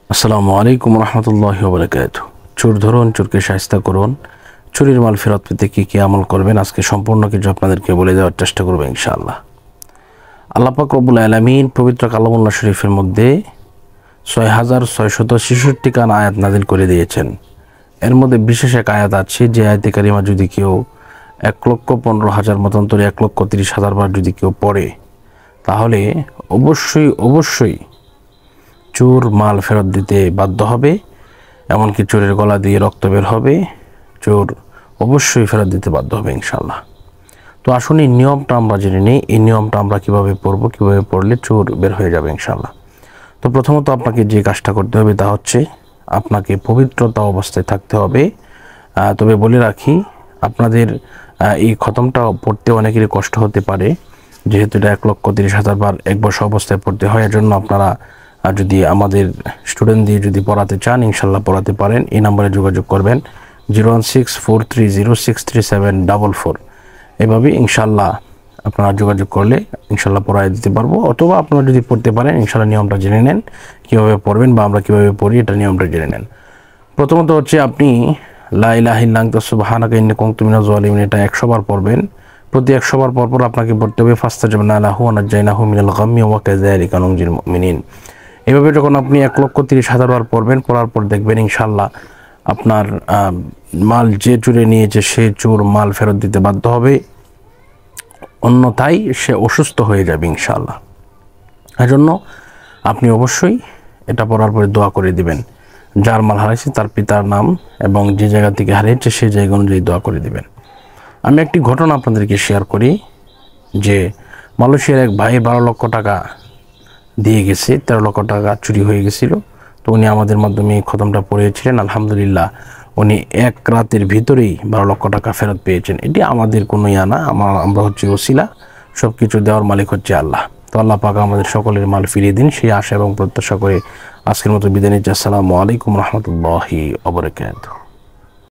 আসসালামু আলাইকুম রহমতুল্লাহি ওয়া বারাকাতুহু। চোর ধরুন, চোরকে শায়েস্তা করুন। চুরির মাল ফেরত পেতে কী আমল করবেন আজকে সম্পূর্ণ কিছু আপনাদেরকে বলে দেওয়ার চেষ্টা করবো ইনশাআল্লাহ। আল্লাহ পাক রব্বুল আলামিন পবিত্র কালামুল্লাহ শরীফের মধ্যে 6666 খান আয়াত নাজিল করে দিয়েছেন। এর মধ্যে বিশেষ এক আয়াত আছে যে আয়াতে কারিমা যদি কেউ 1,15,000 মতান্তরে 1,30,000 বার যদি কেউ পড়ে তাহলে অবশ্যই চোর মাল ফেরত দিতে বাধ্য হবে, এমনকি চোরের গলা দিয়ে রক্ত বের হবে, চোর অবশ্যই ফেরত দিতে বাধ্য হবে ইনশাআল্লাহ। তো আসুন এই নিয়মটা আমরা জেনে নিই, এই নিয়মটা আমরা কীভাবে পড়বো, কীভাবে পড়লে চোর বের হয়ে যাবে ইনশাআল্লাহ। তো প্রথমত আপনাকে যে কাজটা করতে হবে তা হচ্ছে আপনাকে পবিত্রতা অবস্থায় থাকতে হবে। তবে বলে রাখি, আপনাদের এই খতমটা পড়তে অনেকেরই কষ্ট হতে পারে, যেহেতু এটা 1,30,000 বার এক বছর অবস্থায় পড়তে হয়। এর জন্য আপনারা যদি আমাদের স্টুডেন্ট দিয়ে যদি পড়াতে চান ইনশাল্লাহ পড়াতে পারেন। এই নাম্বারে যোগাযোগ করবেন 01643063744। এভাবে ইনশাল্লাহ আপনারা যোগাযোগ করলে ইনশাল্লাহ পড়াই দিতে পারবো, অথবা আপনারা যদি পড়তে পারেন ইনশাল্লাহ নিয়মটা জেনে নেন কীভাবে পড়বেন বা আমরা কীভাবে পড়ি এটা নিয়মটা জেনে নেন। প্রথমত হচ্ছে আপনি লা ইলাহা ইল্লা আনতা সুবহানাকা ইন্নী কুনতু মিনাজ জালিমিন, এটা 100 বার পড়বেন। প্রতি 100 বার পর আপনাকে পড়তে হবে ফাস্তাজাবনা লাহু ওয়া নাজ্জায়নাহু মিনাল গাম্মি ওয়া কাযালিকা নুনজিল মুমিনিন। এভাবে যখন আপনি 1,30,000 বার পড়বেন, পড়ার পর দেখবেন ইনশাল্লাহ আপনার মাল যে চুরে নিয়েছে সে চোর মাল ফেরত দিতে বাধ্য হবে, অন্যথায় সে অসুস্থ হয়ে যাবে ইনশাল্লাহ। এজন্য আপনি অবশ্যই এটা পড়ার পরে দোয়া করে দিবেন। যার মাল হারিয়েছে তার পিতার নাম এবং যে জায়গা থেকে হারিয়েছে সেই জায়গা অনুযায়ী দোয়া করে দিবেন। আমি একটি ঘটনা আপনাদেরকে শেয়ার করি যে মালয়েশিয়ার এক ভাই 12 লক্ষ টাকা দিয়ে গেছে, 13 লক্ষ টাকা চুরি হয়ে গেছিল। তো উনি আমাদের মাধ্যমে এই খতমটা পড়িয়েছিলেন, আলহামদুলিল্লাহ উনি এক রাতের ভিতরেই 12 লক্ষ টাকা ফেরত পেয়েছেন। এটি আমাদের কোনো না, আমরা হচ্ছে ওসিলা, সব কিছু দেওয়ার মালিক হচ্ছে আল্লাহ। তো আল্লাহ পাক আমাদের সকলের মাল ফিরিয়ে দিন, সেই আশা এবং প্রত্যাশা করে আজকের মতো বিদায় নিচ্ছি। আসসালামু আলাইকুম রহমতুল্লাহি ওয়া বারাকাতুহু।